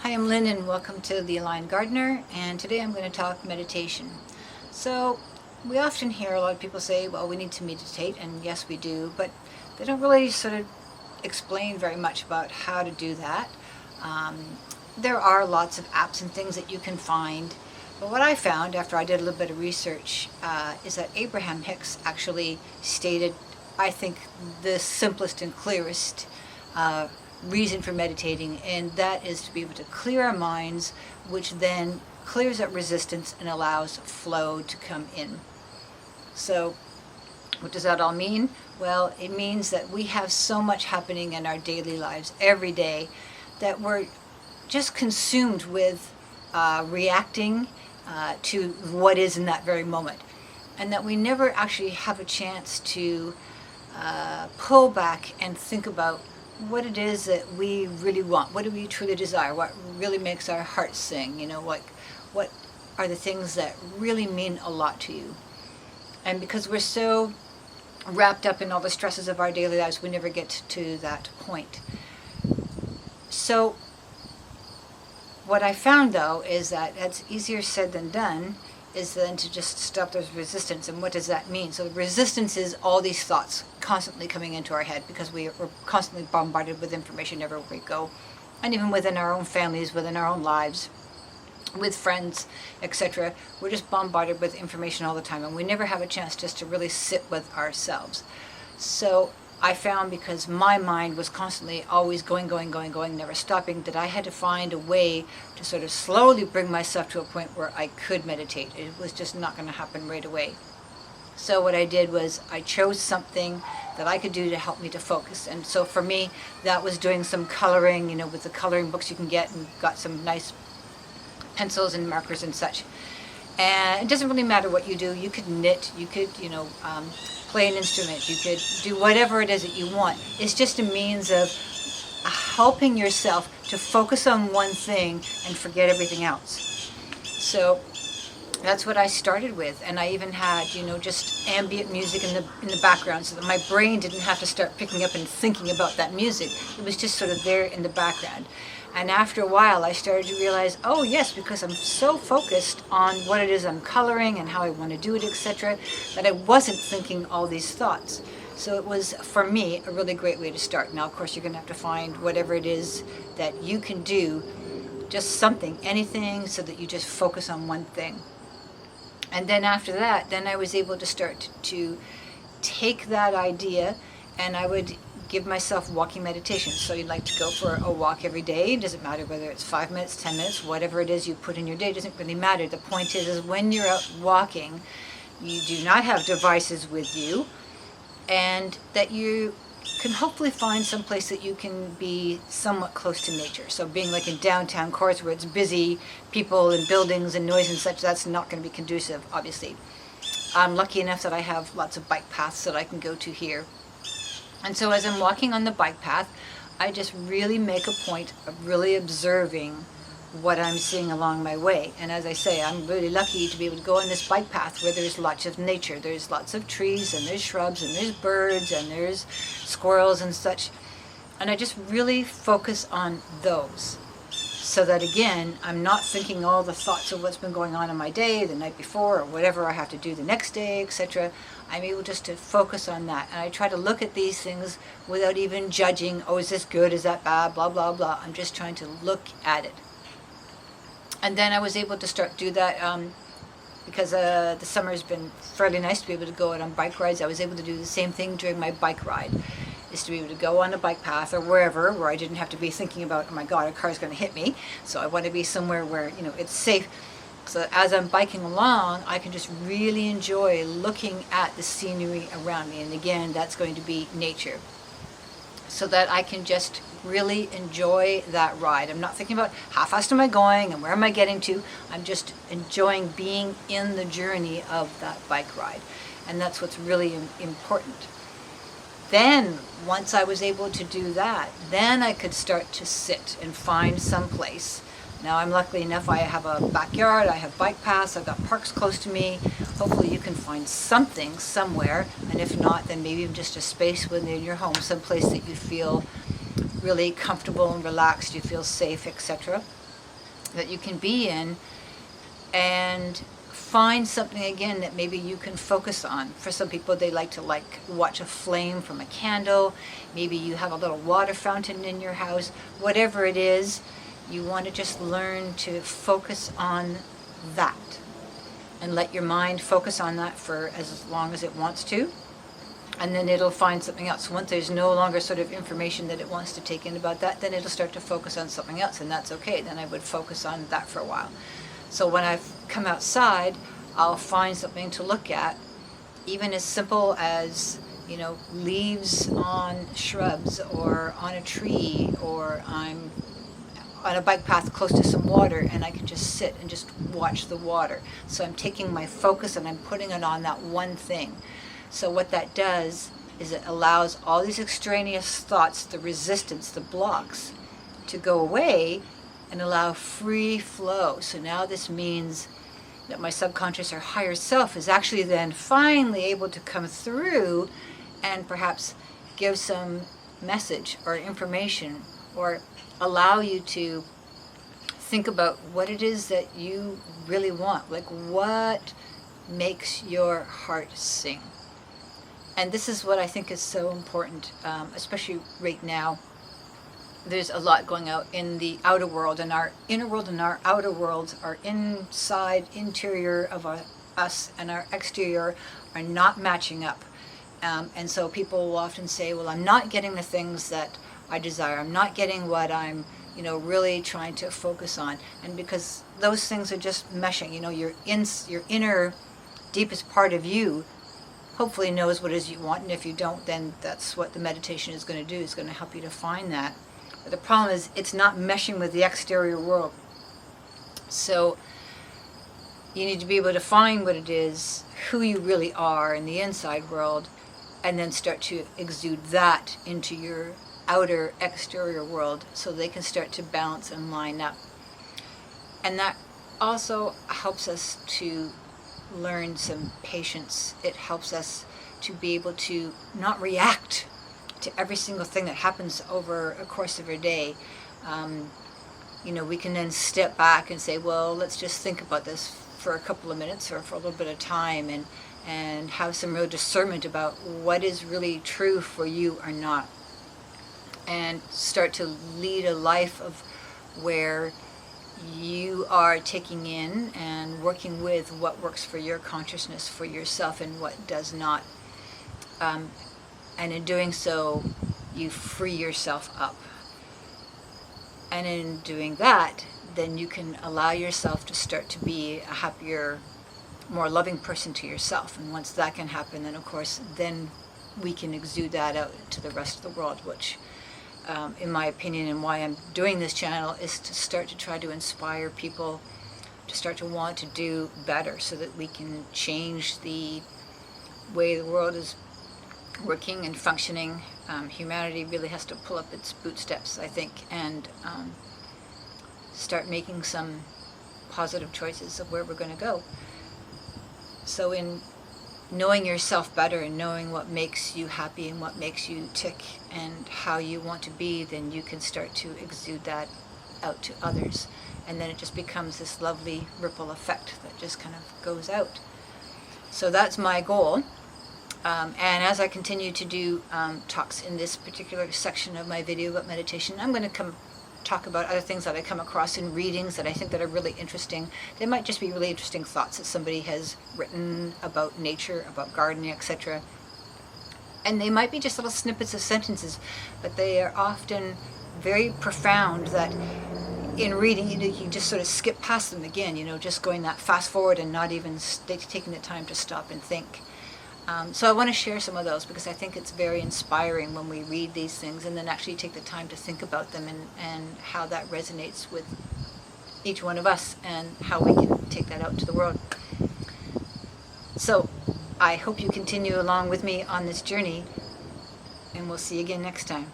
Hi, I'm Lynn and welcome to The Aligned Gardener, and today I'm going to talk meditation. So we often hear a lot of people say, well, we need to meditate, and yes we do, but they don't really sort of explain very much about how to do that. There are lots of apps and things that you can find, but what I found after I did a little bit of research is that Abraham Hicks actually stated, I think, the simplest and clearest reason for meditating, and that is to be able to clear our minds, which then clears up resistance and allows flow to come in. So what does that all mean? Well, it means that we have so much happening in our daily lives every day that we're just consumed with reacting to what is in that very moment, and that we never actually have a chance to pull back and think about what it is that we really want. What do we truly desire? What really makes our hearts sing? You know, what are the things that really mean a lot to you? And because we're so wrapped up in all the stresses of our daily lives, we never get to that point. So what I found, though, is that it's easier said than done, is then to just stop those resistance. And what does that mean? So resistance is all these thoughts constantly coming into our head, because we're constantly bombarded with information everywhere we go, and even within our own families, within our own lives, with friends, etc. We're just bombarded with information all the time, and we never have a chance just to really sit with ourselves. So I found, because my mind was constantly always going, never stopping, that I had to find a way to sort of slowly bring myself to a point where I could meditate. It was just not going to happen right away. So what I did was I chose something that I could do to help me to focus. And so for me, that was doing some coloring, you know, with the coloring books you can get, and got some nice pencils and markers and such. And it doesn't really matter what you do. You could knit, you could, play an instrument, you could do whatever it is that you want. It's just a means of helping yourself to focus on one thing and forget everything else. So that's what I started with, and I even had, just ambient music in the background, so that my brain didn't have to start picking up and thinking about that music. It was just sort of there in the background. And after a while, I started to realize, oh yes, because I'm so focused on what it is I'm coloring and how I want to do it, etc., that I wasn't thinking all these thoughts. So it was, for me, a really great way to start. Now, of course, you're going to have to find whatever it is that you can do, just something, anything, so that you just focus on one thing. And then after that, then I was able to start to take that idea, and I would give myself walking meditation. So you'd like to go for a walk every day. It doesn't matter whether it's 5 minutes, 10 minutes, whatever it is you put in your day, it doesn't really matter. The point is when you're out walking, you do not have devices with you, and that you can hopefully find some place that you can be somewhat close to nature. So being like in downtown cores where it's busy, people and buildings and noise and such, that's not going to be conducive, obviously. I'm lucky enough that I have lots of bike paths that I can go to here. And so as I'm walking on the bike path, I just really make a point of really observing what I'm seeing along my way. And as I say, I'm really lucky to be able to go on this bike path where there's lots of nature. There's lots of trees, and there's shrubs, and there's birds, and there's squirrels and such. And I just really focus on those, so that again, I'm not thinking all the thoughts of what's been going on in my day, the night before, or whatever I have to do the next day, etc. I'm able just to focus on that. And I try to look at these things without even judging, oh, is this good, is that bad, blah, blah, blah. I'm just trying to look at it. And then I was able to start do that because the summer has been fairly nice to be able to go out on bike rides. I was able to do the same thing during my bike ride, is to be able to go on a bike path or wherever where I didn't have to be thinking about, oh my God, a car's going to hit me. So I want to be somewhere where, it's safe. So as I'm biking along, I can just really enjoy looking at the scenery around me. And again, that's going to be nature. So that I can just really enjoy that ride. I'm not thinking about how fast am I going and where am I getting to. I'm just enjoying being in the journey of that bike ride. And that's what's really important. Then, once I was able to do that, then I could start to sit and find some place. Now, I'm lucky enough, I have a backyard, I have bike paths, I've got parks close to me. Hopefully you can find something somewhere, and if not, then maybe even just a space within your home, some place that you feel really comfortable and relaxed, you feel safe, etc. that you can be in, and find something again that maybe you can focus on. For some people, they like to watch a flame from a candle. Maybe you have a little water fountain in your house. Whatever it is, you want to just learn to focus on that and let your mind focus on that for as long as it wants to. And then it'll find something else. Once there's no longer sort of information that it wants to take in about that, then it'll start to focus on something else, and that's okay. Then I would focus on that for a while. So when I've come outside, I'll find something to look at, even as simple as, leaves on shrubs or on a tree, or I'm on a bike path close to some water and I can just sit and just watch the water. So I'm taking my focus and I'm putting it on that one thing. So what that does is it allows all these extraneous thoughts, the resistance, the blocks, to go away and allow free flow. So now this means that my subconscious or higher self is actually then finally able to come through and perhaps give some message or information, or allow you to think about what it is that you really want, like what makes your heart sing. And this is what I think is so important, especially right now. There's a lot going out in the outer world, and our inner world and our outer world, our interior of us and our exterior are not matching up. And so people will often say, well, I'm not getting the things that I desire. I'm not getting what I'm, really trying to focus on. And because those things are just meshing, your inner deepest part of you hopefully knows what it is you want. And if you don't, then that's what the meditation is going to do, is going to help you to find that. But the problem is it's not meshing with the exterior world. So you need to be able to find what it is, who you really are in the inside world, and then start to exude that into your outer exterior world so they can start to balance and line up. And that also helps us to learn some patience. It helps us to be able to not react to every single thing that happens over a course of a day. We can then step back and say, well, let's just think about this for a couple of minutes or for a little bit of time, and have some real discernment about what is really true for you or not, and start to lead a life of where you are taking in and working with what works for your consciousness, for yourself, and what does not. And in doing so, you free yourself up. And in doing that, then you can allow yourself to start to be a happier, more loving person to yourself. And once that can happen, then of course, then we can exude that out to the rest of the world, which, in my opinion, and why I'm doing this channel, is to start to try to inspire people to start to want to do better, so that we can change the way the world is working and functioning. Humanity really has to pull up its bootstraps, I think, and start making some positive choices of where we're going to go. So in knowing yourself better and knowing what makes you happy and what makes you tick and how you want to be, then you can start to exude that out to others. And then it just becomes this lovely ripple effect that just kind of goes out. So that's my goal. And as I continue to do talks in this particular section of my video about meditation, I'm going to talk about other things that I come across in readings that I think that are really interesting. They might just be really interesting thoughts that somebody has written about nature, about gardening, etc. And they might be just little snippets of sentences, but they are often very profound that in reading, you just sort of skip past them again, just going that fast forward and not even taking the time to stop and think. So I want to share some of those because I think it's very inspiring when we read these things and then actually take the time to think about them and how that resonates with each one of us and how we can take that out to the world. So I hope you continue along with me on this journey, and we'll see you again next time.